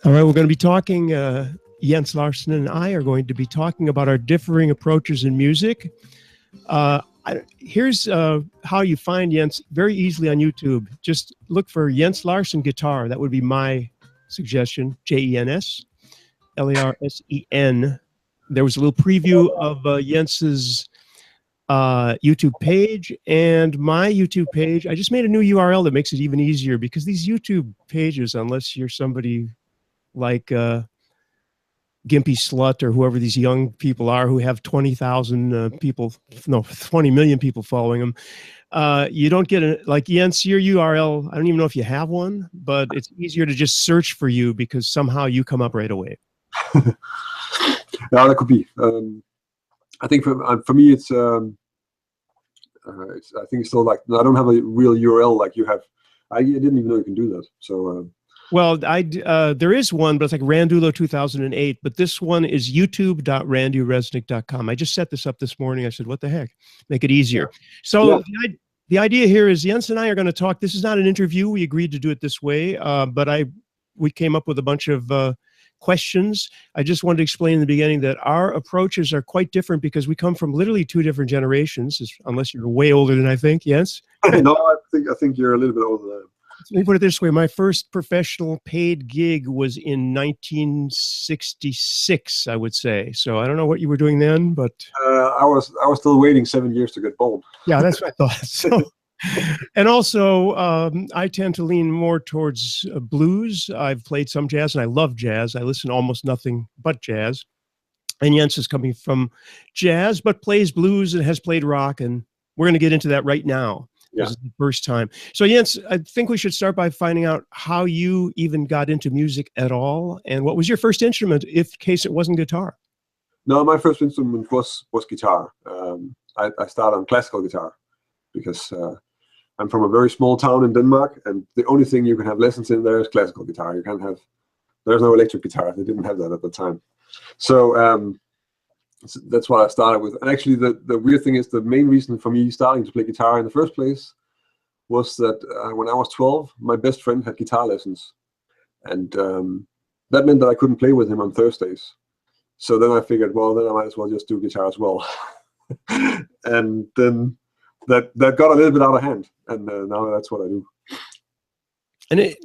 All right, we're going to be talking, Jens Larsen and I are going to be talking about our differing approaches in music. Here's how you find Jens very easily on YouTube. Just look for Jens Larsen guitar. That would be my suggestion, Jens Larsen. There was a little preview of Jens's YouTube page and my YouTube page. I just made a new URL that makes it even easier because these YouTube pages, unless you're somebody like Gimpy Slut or whoever these young people are who have 20,000 people, no, 20 million people following them, you don't get it. Like Jens, your URL, I don't even know if you have one, but it's easier to just search for you because somehow you come up right away. Yeah, that could be. I think for me, it's I think it's still like, I don't have a real URL like you have. I didn't even know you can do that. So. Well, there is one, but it's like Randulo 2008. But this one is youtube.randyresnick.com. I just set this up this morning. I said, what the heck? Make it easier. Yeah. So yeah. The idea here is Jens and I are going to talk. This is not an interview. We agreed to do it this way, but we came up with a bunch of questions. I just wanted to explain in the beginning that our approaches are quite different because we come from literally two different generations, unless you're way older than I think, Jens? No, I think you're a little bit older than I am. Let me put it this way. My first professional paid gig was in 1966, I would say. So I don't know what you were doing then, but... I was still waiting 7 years to get bald. Yeah, that's what I thought. So, and also, I tend to lean more towards blues. I've played some jazz, and I love jazz. I listen to almost nothing but jazz. And Jens is coming from jazz, but plays blues and has played rock, and we're going to get into that right now. Yeah. This is the first time. So Jens, I think we should start by finding out how you even got into music at all, and what was your first instrument, in case it wasn't guitar? No, my first instrument was guitar. I started on classical guitar because I'm from a very small town in Denmark, and the only thing you can have lessons in there is classical guitar. You can't have, there's no electric guitar. They didn't have that at the time. So that's what I started with. And actually, the weird thing is the main reason for me starting to play guitar in the first place was that when I was 12, my best friend had guitar lessons. And that meant that I couldn't play with him on Thursdays. So then I figured, well, then I might as well just do guitar as well. And then that got a little bit out of hand. And now that's what I do. And,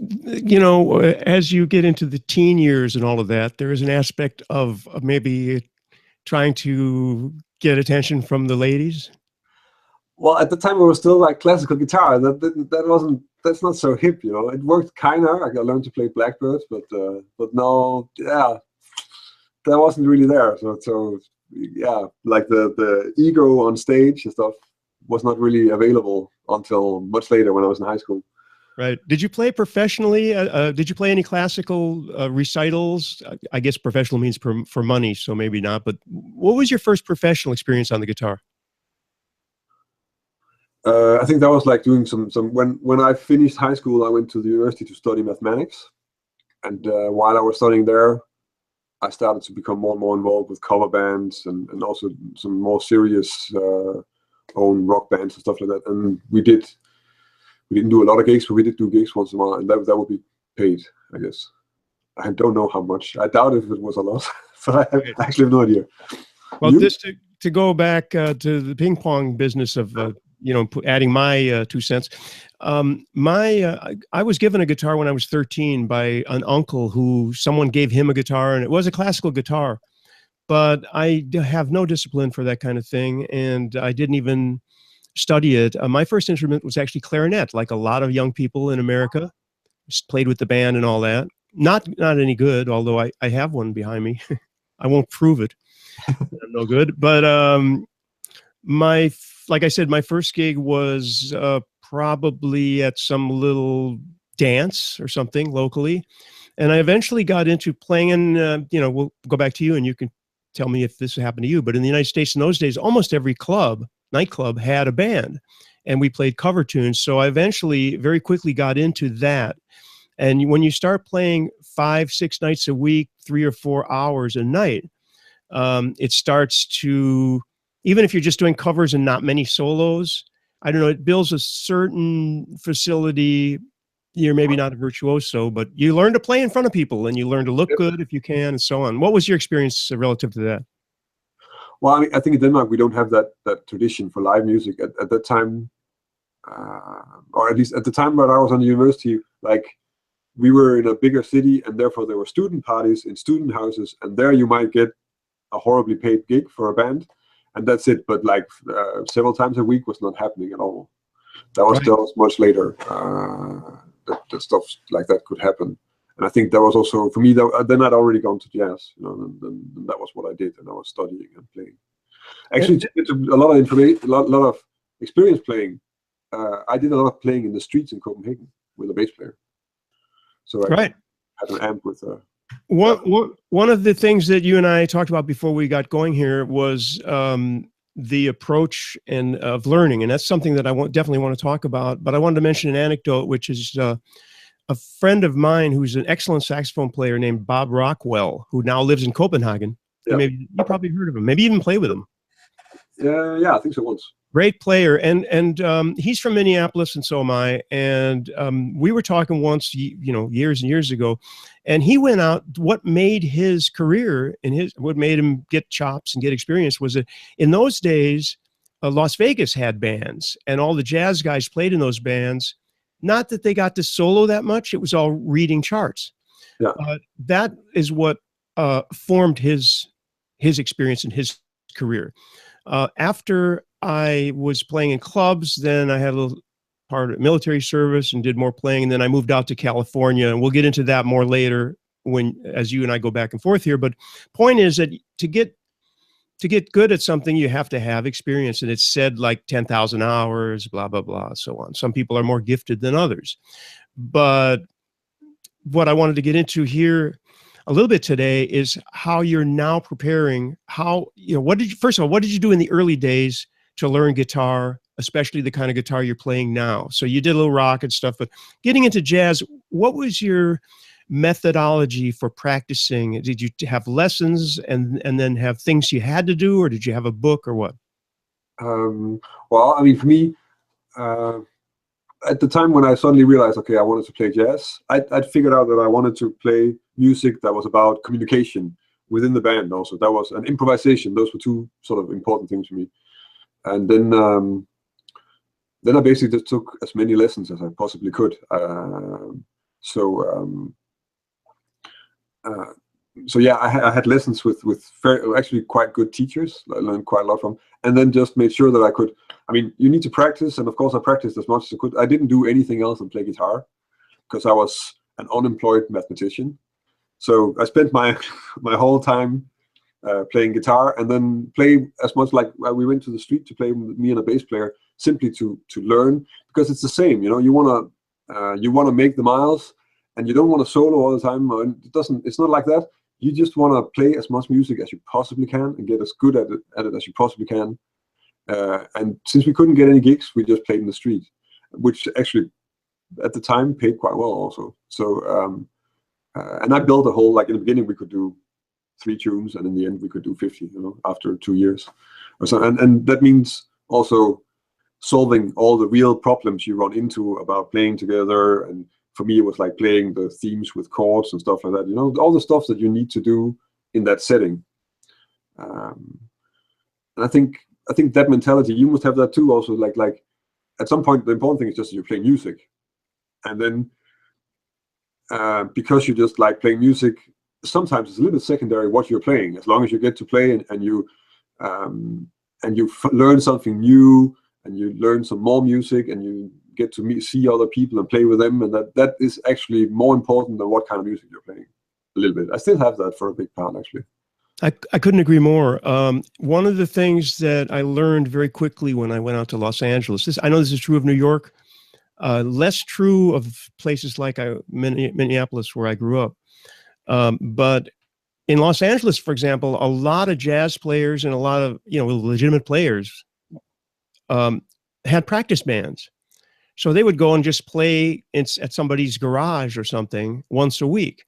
you know, as you get into the teen years and all of that, there is an aspect of maybe trying to get attention from the ladies? Well, at the time it was still like classical guitar. That's not so hip, you know. It worked kind of. I learned to play Blackbird, but no, yeah, that wasn't really there. So yeah, like the ego on stage and stuff was not really available until much later when I was in high school. Right. Did you play professionally? Did you play any classical recitals? I guess professional means for money, so maybe not. But what was your first professional experience on the guitar? I think that was like doing some when I finished high school, I went to the university to study mathematics. And while I was studying there, I started to become more and more involved with cover bands and also some more serious own rock bands and stuff like that. And we didn't do a lot of gigs, but we did do gigs once in a while, and that would be paid, I guess. I don't know how much. I doubt if it was a lot, but I actually have no idea. Well, just to go back to the ping pong business of, you know, adding my 2 cents. I was given a guitar when I was 13 by an uncle who someone gave him a guitar, and it was a classical guitar, but I have no discipline for that kind of thing, and I didn't even study it. My first instrument was actually clarinet, like a lot of young people in America. Just played with the band and all that. Not any good, although I have one behind me. I won't prove it. I'm no good. But like I said, my first gig was probably at some little dance or something locally. And I eventually got into playing, and you know, we'll go back to you and you can tell me if this happened to you. But in the United States in those days, almost every nightclub had a band, and we played cover tunes. So I eventually very quickly got into that. And when you start playing 5-6 nights a week, 3 or 4 hours a night, it starts to, even if you're just doing covers and not many solos, I don't know, it builds a certain facility you're maybe not a virtuoso, but you learn to play in front of people and you learn to look Yep. good if you can and so on. What was your experience relative to that? Well, I mean, I think in Denmark we don't have that tradition for live music at that time, or at least at the time when I was on the university. Like, we were in a bigger city, and therefore there were student parties in student houses, and there you might get a horribly paid gig for a band, and that's it. But like several times a week was not happening at all. That was much later that stuff like that could happen. And I think that was also, for me, then I'd already gone to jazz, and that was what I did, and I was studying and playing. Actually, to a lot of information, a lot of experience playing. I did a lot of playing in the streets in Copenhagen with a bass player. So I had an amp with a. One of the things that you and I talked about before we got going here was the approach of learning, and that's something that I definitely want to talk about. But I wanted to mention an anecdote, which is a friend of mine who's an excellent saxophone player named Bob Rockwell, who now lives in Copenhagen. Yeah. Maybe you probably heard of him. Maybe even play with him. Yeah, I think so once. Great player, and he's from Minneapolis, and so am I. And we were talking once, years and years ago, and he went out. What made his career what made him get chops and get experience was that in those days, Las Vegas had bands, and all the jazz guys played in those bands. Not that they got to solo that much; it was all reading charts. Yeah, that is what formed his experience in his career. After I was playing in clubs, then I had a little part of military service and did more playing. And then I moved out to California, and we'll get into that more later as you and I go back and forth here. But point is that to get good at something, you have to have experience. And it's said like 10,000 hours, blah, blah, blah, so on. Some people are more gifted than others. But what I wanted to get into here a little bit today is how you're now preparing. First of all, what did you do in the early days to learn guitar, especially the kind of guitar you're playing now? So you did a little rock and stuff, but getting into jazz, what was your methodology for practicing? Did you have lessons and then have things you had to do, or did you have a book, or what? Well, I mean, for me, at the time when I suddenly realized, okay, I wanted to play jazz, I'd figured out that I wanted to play music that was about communication within the band also. That was an improvisation. Those were two sort of important things for me. And then I basically just took as many lessons as I possibly could. So yeah, I had lessons with actually quite good teachers. I learned quite a lot from, and then just made sure that I could. I mean, you need to practice, and of course I practiced as much as I could. I didn't do anything else than play guitar because I was an unemployed mathematician. So I spent my whole time playing guitar, and then play as much. Like we went to the street to play with me and a bass player, simply to learn, because it's the same. You wanna make the miles, and you don't want to solo all the time. It's not like that. You just want to play as much music as you possibly can and get as good at it as you possibly can. And since we couldn't get any gigs, we just played in the street, which actually at the time paid quite well also. So and I built a whole, like in the beginning we could do 3 tunes, and in the end we could do 50, after 2 years or so. And that means also solving all the real problems you run into about playing together. And for me, it was like playing the themes with chords and stuff like that. All the stuff that you need to do in that setting. And I think that mentality, you must have that too. Also, like at some point, the important thing is just that you play music, and then because you just like playing music, sometimes it's a little bit secondary what you're playing, as long as you get to play and you learn something new, and you learn some more music, and you get to see other people and play with them, and that is actually more important than what kind of music you're playing. A little bit. I still have that for a big part, actually. I couldn't agree more. One of the things that I learned very quickly when I went out to Los Angeles, I know this is true of New York, less true of places like Minneapolis, where I grew up. But in Los Angeles, for example, a lot of jazz players and a lot of legitimate players had practice bands. So they would go and just play at somebody's garage or something once a week.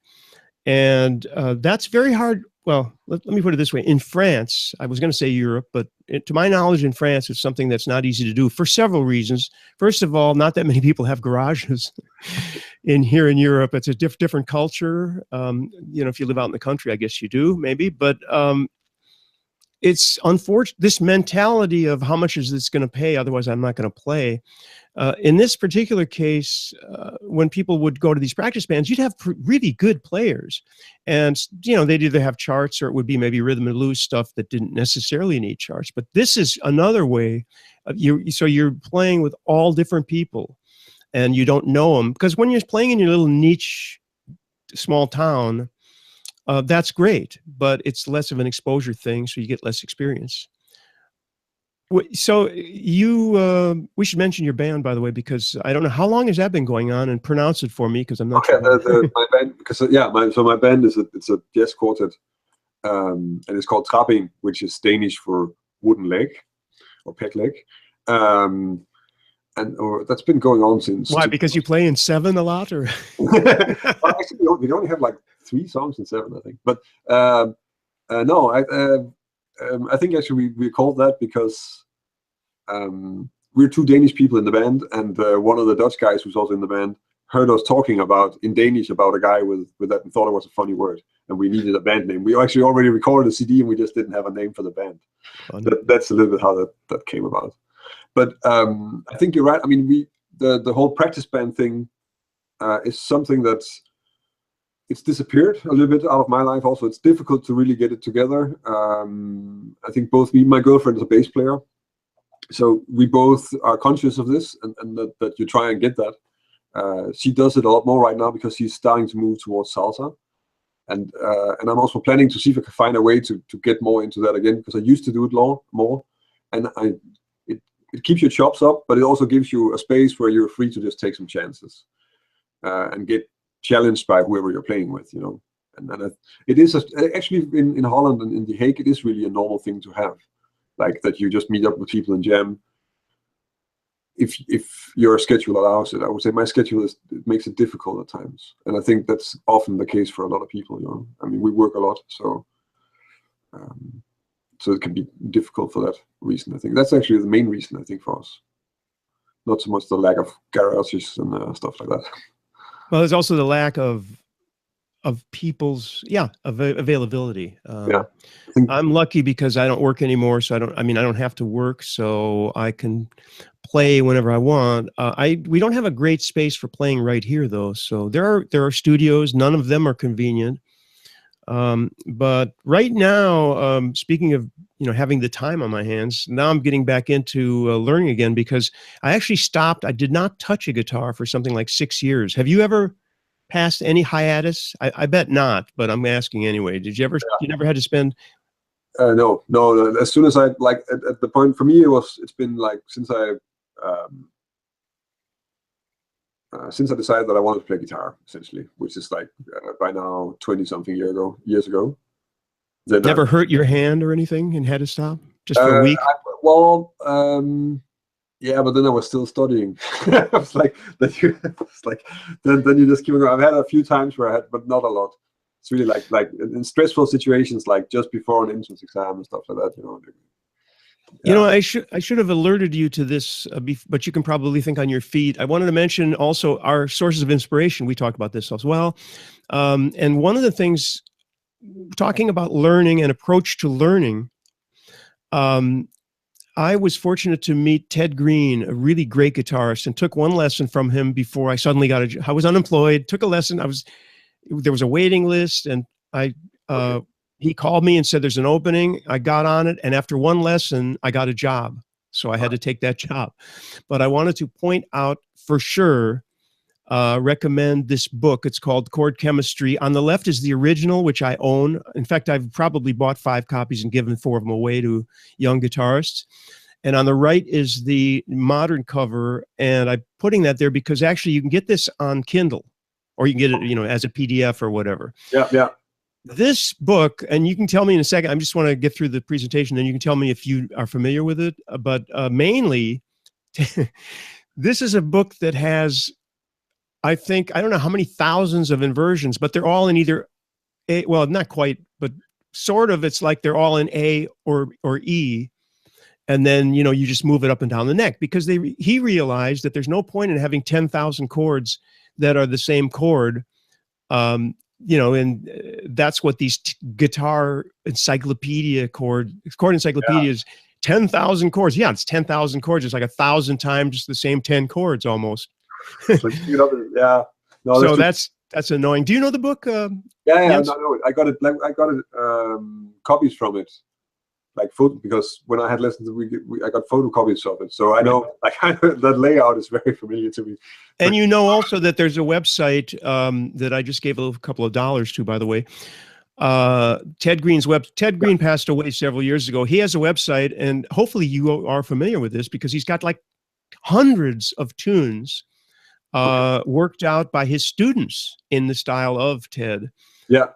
And that's very hard well, let me put it this way. In France, I was going to say Europe, but to my knowledge, in France, it's something that's not easy to do for several reasons. First of all, not that many people have garages here in Europe. It's a different culture. If you live out in the country, I guess you do, maybe. But it's unfortunate. This mentality of how much is this going to pay? Otherwise, I'm not going to play. In this particular case, when people would go to these practice bands, you'd have really good players. And, they'd either have charts or it would be maybe rhythm and blues stuff that didn't necessarily need charts. But this is another way. So you're playing with all different people and you don't know them. Because when you're playing in your little niche, small town, that's great. But it's less of an exposure thing, so you get less experience. So we should mention your band, by the way, because I don't know how long has that been going on, and pronounce it for me because I'm not sure. My band, because my band it's a jazz quartet, and it's called Trapping, which is Danish for wooden leg or peg leg, and that's been going on since. Why? Because you play in 7 a lot, or? Well, actually, we only have like 3 songs in 7, I think. But no, I think actually we called that because we're 2 Danish people in the band, and one of the Dutch guys who's also in the band heard us talking in Danish about a guy with that and thought it was a funny word, and we needed a band name. We actually already recorded a CD and we just didn't have a name for the band. That's a little bit how that came about. But I think you're right. I mean, the whole practice band thing is something it's disappeared a little bit out of my life. Also, it's difficult to really get it together. I think both my girlfriend is a bass player, so we both are conscious of this and that you try and get that. She does it a lot more right now because she's starting to move towards salsa, and I'm also planning to see if I can find a way to get more into that again, because I used to do it more, and it keeps your chops up, but it also gives you a space where you're free to just take some chances and get challenged by whoever you're playing with, and it is actually in Holland and in The Hague, it is really a normal thing to have, like that you just meet up with people and jam if your schedule allows it. I would say my schedule it makes it difficult at times, and I think that's often the case for a lot of people. I mean, we work a lot, so it can be difficult for that reason. I think that's actually the main reason, I think, for us, not so much the lack of garages and stuff like that. Well, there's also the lack of people's availability. I'm lucky because I don't work anymore, so I don't have to work, so I can play whenever I want. We don't have a great space for playing right here, though. So there are studios. None of them are convenient. But right now, speaking of having the time on my hands, now I'm getting back into learning again, because I actually stopped. I did not touch a guitar for something like 6 years. Have you ever passed any hiatus? I bet not, but I'm asking anyway. Did you ever? You never had to spend? No. As soon as I at the point for me, it's been like since I decided that I wanted to play guitar, essentially, which is like by now 20-something years ago. Then never hurt your hand or anything and had to stop just for a week? Yeah, but then I was still studying. I was like, then you just keep going. I've had a few times where I had, but not a lot. It's really like in stressful situations, like just before an entrance exam and stuff like that. Yeah. I should have alerted you to this, but you can probably think on your feet. I wanted to mention also our sources of inspiration. We talked about this as well. And one of the things, talking about learning and approach to learning, I was fortunate to meet Ted Green, a really great guitarist, and took one lesson from him before I suddenly got I was unemployed, took a lesson. There was a waiting list, and he called me and said, there's an opening. I got on it. And after one lesson, I got a job. So I had to take that job. But I wanted to point out for sure, recommend this book. It's called Chord Chemistry. On the left is the original, which I own. In fact, I've probably bought 5 copies and given 4 of them away to young guitarists. And on the right is the modern cover. And I'm putting that there because actually you can get this on Kindle, or you can get it, as a PDF or whatever. Yeah. This book, and you can tell me in a second, I just want to get through the presentation, and you can tell me if you are familiar with it. But mainly, this is a book that has, I think, I don't know how many thousands of inversions, but they're all in either, well, not quite, but sort of, it's like they're all in A or E. And then, you know, you just move it up and down the neck, because he realized that there's no point in having 10,000 chords that are the same chord. You know, and that's what these guitar encyclopedia chord encyclopedias, 10,000 chords. Yeah, it's 10,000 chords. It's like 1,000 times the same 10 chords almost. Like, you know, yeah. No, so that's annoying. Do you know the book? Yeah, no, I got it. Like, I got it, copies from it, like photo, because when I had lessons, I got photocopies of it. So I know, like, that layout is very familiar to me. And you know also that there's a website that I just gave a couple of dollars to, by the way. Ted Green's Ted Green passed away several years ago. He has a website, and hopefully you are familiar with this, because he's got like hundreds of tunes worked out by his students in the style of Ted. Yeah.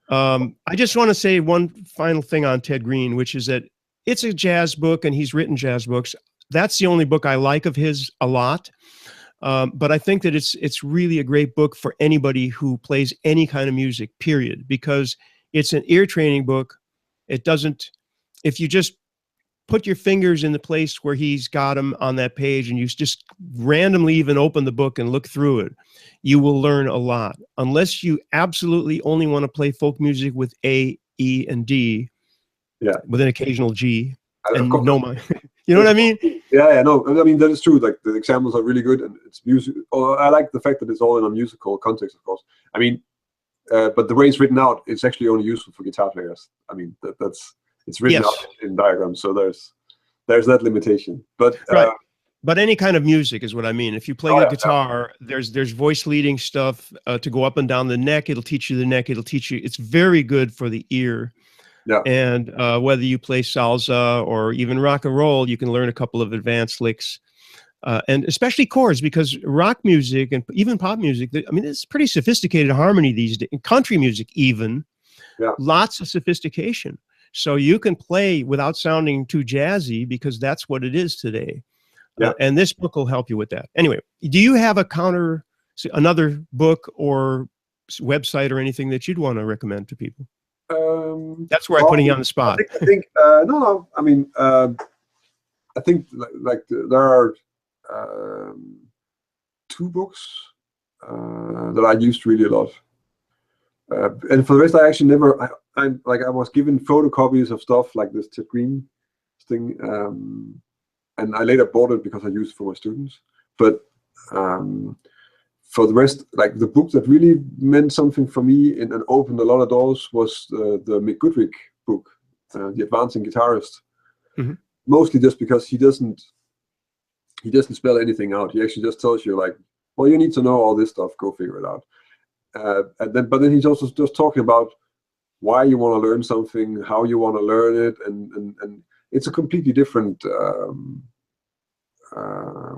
I just want to say one final thing on Ted Green, which is that it's a jazz book, and he's written jazz books. That's the only book I like of his a lot. But I think that it's really a great book for anybody who plays any kind of music, period, because it's an ear training book. It doesn't, if you just put your fingers in the place where he's got them on that page, and you just randomly even open the book and look through it, you will learn a lot. Unless you absolutely only want to play folk music with A, E, and D, yeah, with an occasional G, and no minor. You know what I mean? Yeah, no, I mean, that is true. Like, the examples are really good, and it's music. Oh, I like the fact that it's all in a musical context, of course. I mean, but the way it's written out, it's actually only useful for guitar players. I mean, it's written out in diagrams, so there's that limitation. But right. But any kind of music is what I mean. If you play the guitar, there's voice leading stuff to go up and down the neck. It'll teach you the neck. It'll teach you. It's very good for the ear. Yeah. And whether you play salsa or even rock and roll, you can learn a couple of advanced licks, and especially chords, because rock music and even pop music, I mean, it's pretty sophisticated harmony these days. In country music, even, lots of sophistication. So you can play without sounding too jazzy, because that's what it is today. Yeah. And this book will help you with that. Anyway, do you have another book or website or anything that you'd want to recommend to people? That's where I'm putting you on the spot. I think no. I mean, I think like there are 2 books that I used really a lot, and for the rest, I actually never. I was given photocopies of stuff like this Ted Green thing, and I later bought it because I used it for my students. But for the rest, like, the book that really meant something for me and opened a lot of doors was the Mick Goodrick book, The Advancing Guitarist. Mm-hmm. Mostly just because he doesn't spell anything out. He actually just tells you, like, well, you need to know all this stuff, go figure it out. But then he's also just talking about why you want to learn something, how you want to learn it, and it's a completely different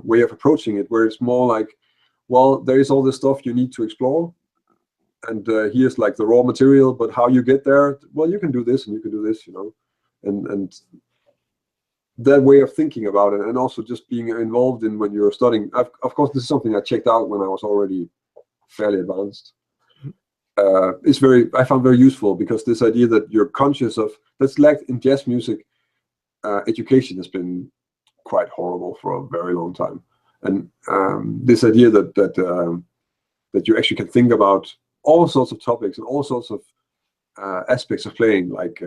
way of approaching it, where it's more like, well, there is all this stuff you need to explore, and here's like the raw material, but how you get there, well, you can do this and you can do this, you know, and that way of thinking about it, and also just being involved in when you're studying. Of course, this is something I checked out when I was already fairly advanced. I found very useful, because this idea that you're conscious of, that's lacked in jazz music. Education has been quite horrible for a very long time. And this idea that you actually can think about all sorts of topics and all sorts of aspects of playing, like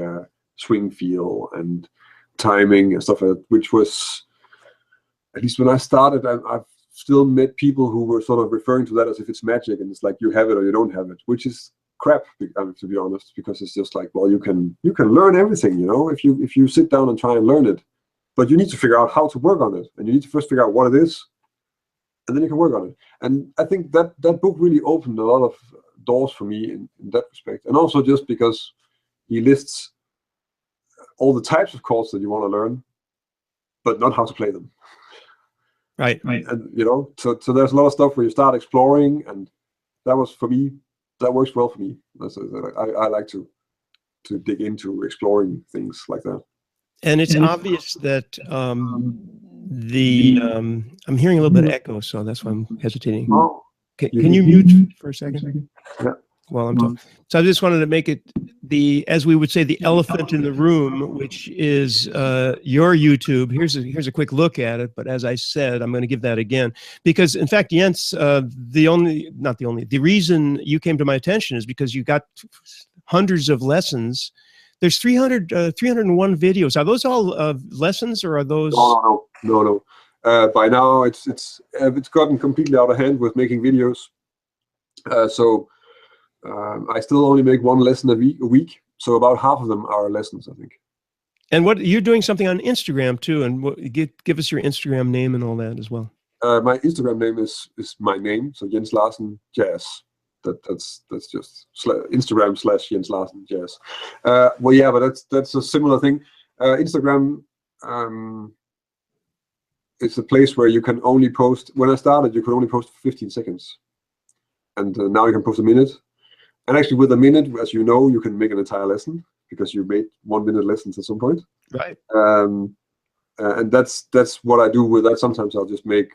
swing feel and timing and stuff like that, which was, at least when I started, I've still met people who were sort of referring to that as if it's magic, and it's like you have it or you don't have it, which is crap, to be honest, because it's just like, well, you can learn everything, you know, if you sit down and try and learn it, but you need to figure out how to work on it, and you need to first figure out what it is, and then you can work on it. And I think that book really opened a lot of doors for me in that respect. And also just because he lists all the types of chords that you want to learn, but not how to play them. Right. And you know, so there's a lot of stuff where you start exploring, and that was, for me, that works well for me. I like to dig into exploring things like that. And it's obvious that I'm hearing a little bit of echo, so that's why I'm hesitating. Oh, can you mute for a second? Yeah. while I'm talking. So I just wanted to make it as we would say, the elephant in the room, which is your YouTube. Here's a quick look at it. But as I said, I'm going to give that again because, in fact, Jens, the reason you came to my attention is because you got hundreds of lessons. There's 301 videos. Are those all lessons, or are those? No. By now, it's gotten completely out of hand with making videos. So I still only make one lesson a week. So about half of them are lessons, I think. And what you're doing something on Instagram too, and give us your Instagram name and all that as well. My Instagram name is my name, so Jens Larsen Jazz. That's just Instagram / Jens Larsen Jazz. Well, yeah, but that's a similar thing. Instagram. It's a place where you can only post. When I started, you could only post 15 seconds, and now you can post a minute. And actually, with a minute, as you know, you can make an entire lesson because you made 1 minute lessons at some point. Right. And that's what I do with that. Sometimes I'll just make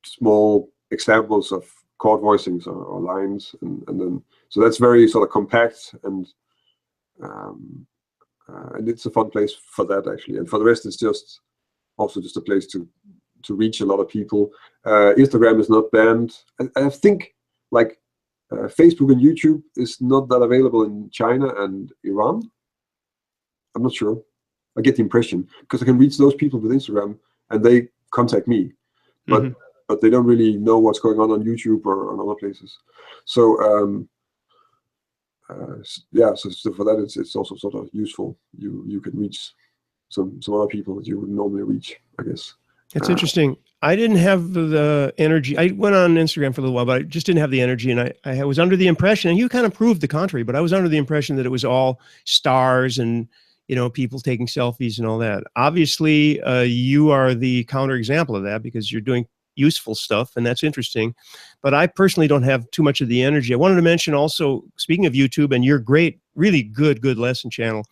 small examples of chord voicings or lines, and then so that's very sort of compact and it's a fun place for that actually. And for the rest, it's just also just a place to reach a lot of people. Instagram is not banned. I think like Facebook and YouTube is not that available in China and Iran. I'm not sure. I get the impression because I can reach those people with Instagram and they contact me, but they don't really know what's going on YouTube or on other places. So yeah, so for that it's also sort of useful. You can reach some other people that you would normally reach, I guess. It's interesting. I didn't have the energy. I went on Instagram for a little while, but I just didn't have the energy. And I was under the impression, and you kind of proved the contrary, but I was under the impression that it was all stars and, people taking selfies and all that. Obviously, you are the counterexample of that because you're doing useful stuff, and that's interesting. But I personally don't have too much of the energy. I wanted to mention also, speaking of YouTube and your great, really good lesson channel,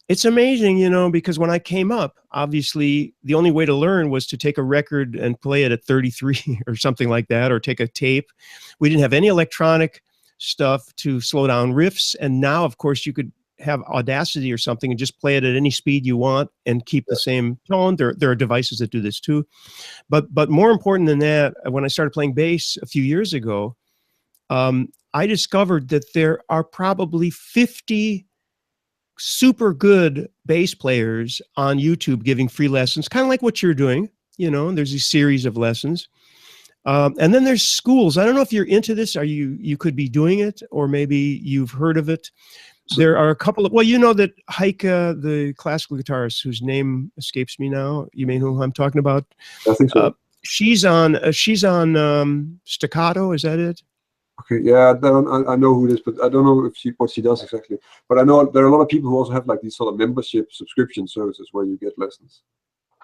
it's amazing, because when I came up, obviously the only way to learn was to take a record and play it at 33 or something like that, or take a tape. We didn't have any electronic stuff to slow down riffs. And now, of course, you could have Audacity or something and just play it at any speed you want and keep the same tone. There are devices that do this too. But more important than that, when I started playing bass a few years ago, I discovered that there are probably 50 super good bass players on YouTube giving free lessons, kind of like what you're doing, and there's these series of lessons. And then there's schools. I don't know if you're into this, or you could be doing it, or maybe you've heard of it. There are a couple of, that Heike, the classical guitarist, whose name escapes me now, you may know who I'm talking about. I think so. She's on Staccato, is that it? Okay, yeah, I know who it is, but I don't know what she does exactly. But I know there are a lot of people who also have like these sort of membership subscription services where you get lessons.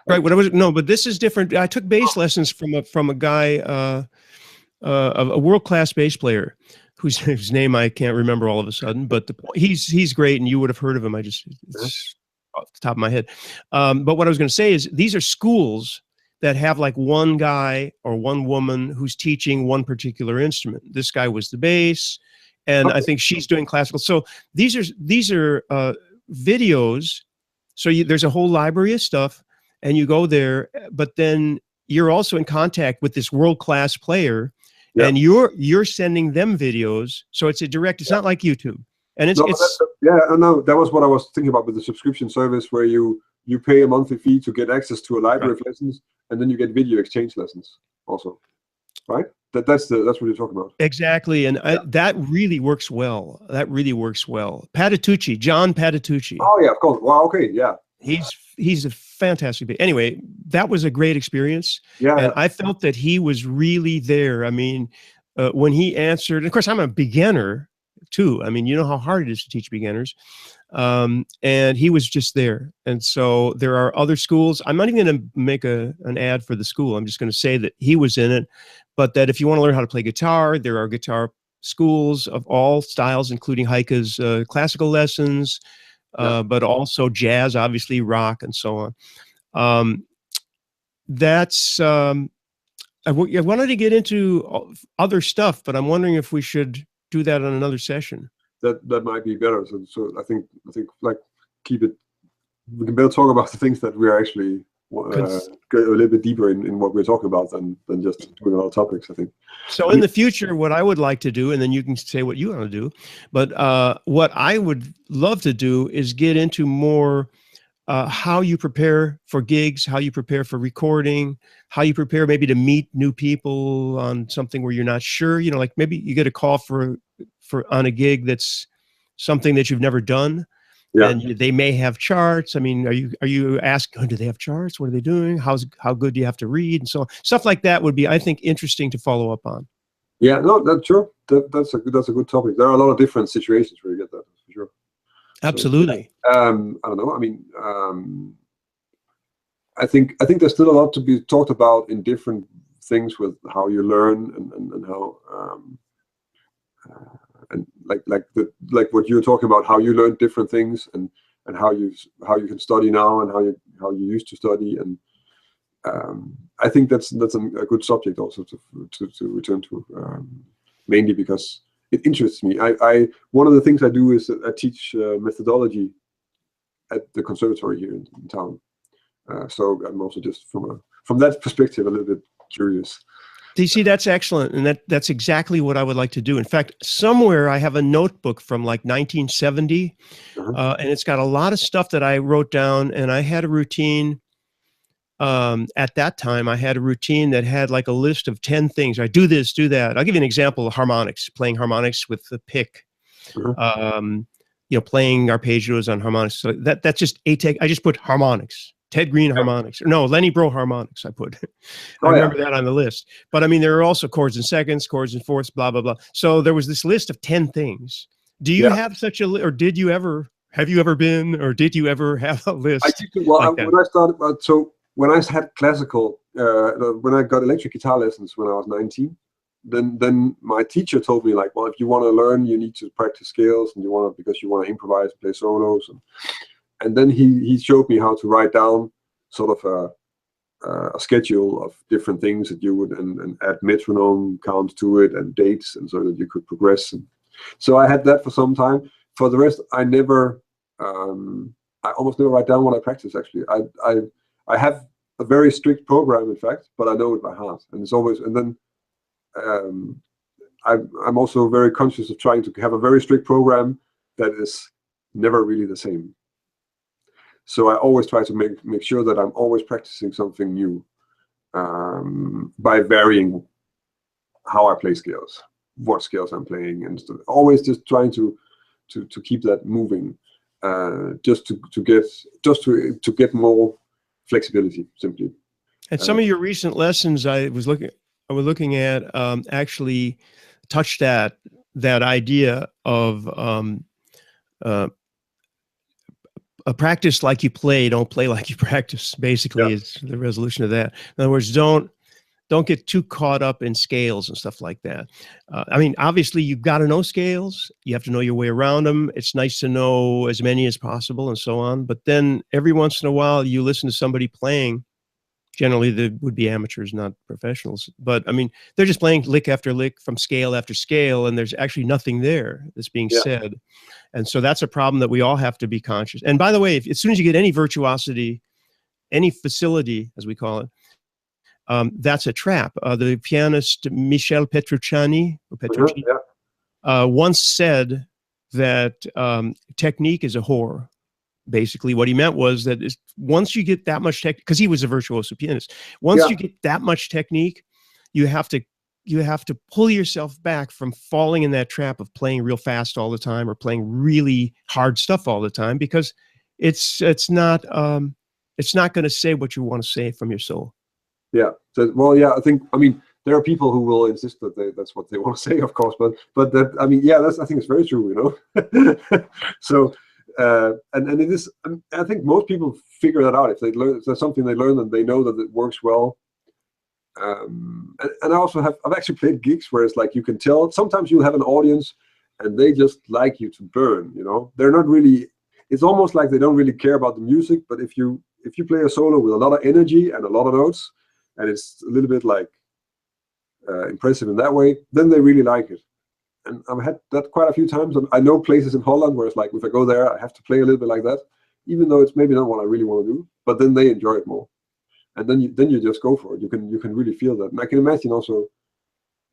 Right. But this is different. I took bass lessons from a guy, a world-class bass player, whose name I can't remember all of a sudden. But he's great, and you would have heard of him. It's off the top of my head. But what I was going to say is these are schools that have like one guy or one woman who's teaching one particular instrument. This guy was the bass, and I think she's doing classical. So these are videos. So there's a whole library of stuff, and you go there, but then you're also in contact with this world-class player, and you're sending them videos. So it's it's not like YouTube. And it's no, that was what I was thinking about with the subscription service, where you pay a monthly fee to get access to a library of lessons, and then you get video exchange lessons also, right? That's what you're talking about. Exactly, and that really works well. John Patitucci. Oh yeah, of course. Wow. Okay. Yeah. He's a fantastic. Anyway, that was a great experience. Yeah. And I felt that he was really there. I mean, when he answered, and of course, I'm a beginner too. I mean, you know how hard it is to teach beginners. And he was just there. And so there are other schools. I'm not even going to make an ad for the school. I'm just going to say that he was in it, but that if you want to learn how to play guitar, there are guitar schools of all styles, including Heike's classical lessons, but also jazz, obviously rock, and so on. I wanted to get into other stuff, but I'm wondering if we should do that on another session. That might be better. So I think like keep it. We can better talk about the things that we are actually go a little bit deeper in what we're talking about than just doing a lot of topics, I think. So in the future, what I would like to do, and then you can say what you want to do, but what I would love to do is get into more how you prepare for gigs, how you prepare for recording, how you prepare maybe to meet new people on something where you're not sure, you know, like maybe you get a call for on a gig that's something that you've never done. Yeah. And they may have charts. I mean, are you asking, do they have charts? What are they doing? How good do you have to read? And so stuff like that would be, I think, interesting to follow up on. Yeah, no, that's true. That's a good topic. There are a lot of different situations where you get that, for sure. Absolutely. So, I don't know. I mean, I think there's still a lot to be talked about in different things with how you learn and how and like what you were talking about, how you learn different things and how you can study now and how you used to study, and I think that's a good subject also to return to, mainly because it interests me. I one of the things I do is I teach methodology at the conservatory here in town, so I'm also just from that perspective a little bit curious. Do you see, that's excellent, and that's exactly what I would like to do. In fact, somewhere I have a notebook from like 1970, and it's got a lot of stuff that I wrote down, and I had a routine. At that time, I had a routine that had like a list of 10 things. I do this, do that. I'll give you an example of harmonics, playing harmonics with the pick, you know, playing arpeggios on harmonics. So that's just I just put harmonics. Ted Green harmonics. No, Lenny Breau harmonics, I put. I remember that on the list. But I mean, there are also chords in seconds, chords in fourths, blah, blah, blah. So there was this list of 10 things. Do you have such a list, or did you ever, have you ever been, or did you ever have a list? I did, well, when I started, so when I had classical, when I got electric guitar lessons when I was 19, then my teacher told me, like, well, if you want to learn, you need to practice scales, and because you want to improvise, play solos, and then he showed me how to write down sort of a schedule of different things that you would and add metronome count to it and dates, and so that you could progress. And so I had that for some time. For the rest, I almost never write down what I practice. Actually, I have a very strict program, in fact, but I know it by heart, and it's always. And then I'm also very conscious of trying to have a very strict program that is never really the same. So I always try to make sure that I'm always practicing something new, by varying how I play scales, what scales I'm playing, and always just trying to keep that moving, just to get more flexibility, simply. And some of your recent lessons I was looking at actually touched that idea of a practice like you play, don't play like you practice, basically, is the resolution of that. In other words, don't get too caught up in scales and stuff like that. I mean, obviously, you've got to know scales. You have to know your way around them. It's nice to know as many as possible and so on. But then every once in a while, you listen to somebody playing. Generally, they would be amateurs, not professionals. But I mean, they're just playing lick after lick from scale after scale, and there's actually nothing there that's being said. And so that's a problem that we all have to be conscious. And by the way, as soon as you get any virtuosity, any facility, as we call it, that's a trap. The pianist Michel Petrucciani once said that technique is a whore. Basically, what he meant was that once you get that much technique, because he was a virtuoso pianist, once you get that much technique, you have to pull yourself back from falling in that trap of playing real fast all the time or playing really hard stuff all the time, because it's not going to say what you want to say from your soul. Yeah. So, well, yeah, I mean, there are people who will insist that that's what they want to say, of course, but that, I mean, yeah, I think it's very true, you know. So. And it is. I think most people figure that out if there's something they learn and they know that it works well. And I also I've actually played gigs where it's like you can tell. Sometimes you'll have an audience and they just like you to burn. You know, they're not really. It's almost like they don't really care about the music. But if you play a solo with a lot of energy and a lot of notes, and it's a little bit like impressive in that way, then they really like it. I've had that quite a few times. And I know places in Holland where it's like, if I go there, I have to play a little bit like that, even though it's maybe not what I really want to do. But then they enjoy it more, and then you just go for it. You can really feel that. And I can imagine also,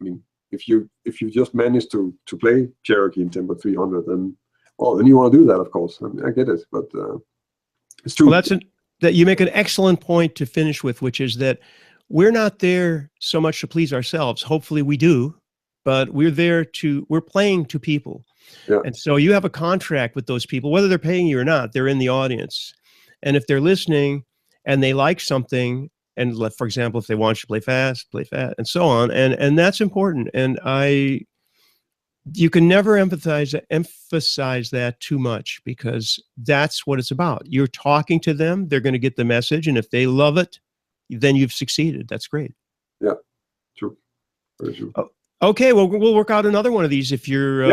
I mean, if you just manage to play Cherokee in tempo 300, then you want to do that, of course. I mean, I get it, but it's true. Well, that you make an excellent point to finish with, which is that we're not there so much to please ourselves. Hopefully we do, but we're playing to people. Yeah. And so you have a contract with those people, whether they're paying you or not, they're in the audience. And if they're listening and they like something, and for example, if they want you to play fast, and so on. And that's important. And you can never emphasize that too much, because that's what it's about. You're talking to them, they're going to get the message. And if they love it, then you've succeeded. That's great. Yeah, true. Very true. Okay, well, we'll work out another one of these if you're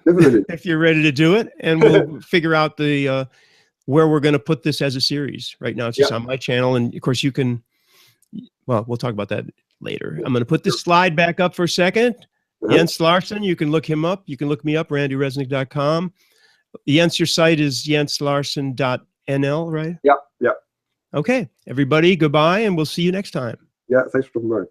definitely. if you're ready to do it, and we'll figure out the where we're going to put this as a series. Right now, it's just on my channel, and of course, you can. Well, we'll talk about that later. I'm going to put this slide back up for a second. Jens Larsen, you can look him up. You can look me up, randyresnick.com. Jens, your site is jenslarsen.nl, right? Yeah. Okay, everybody, goodbye, and we'll see you next time. Yeah, thanks for coming by.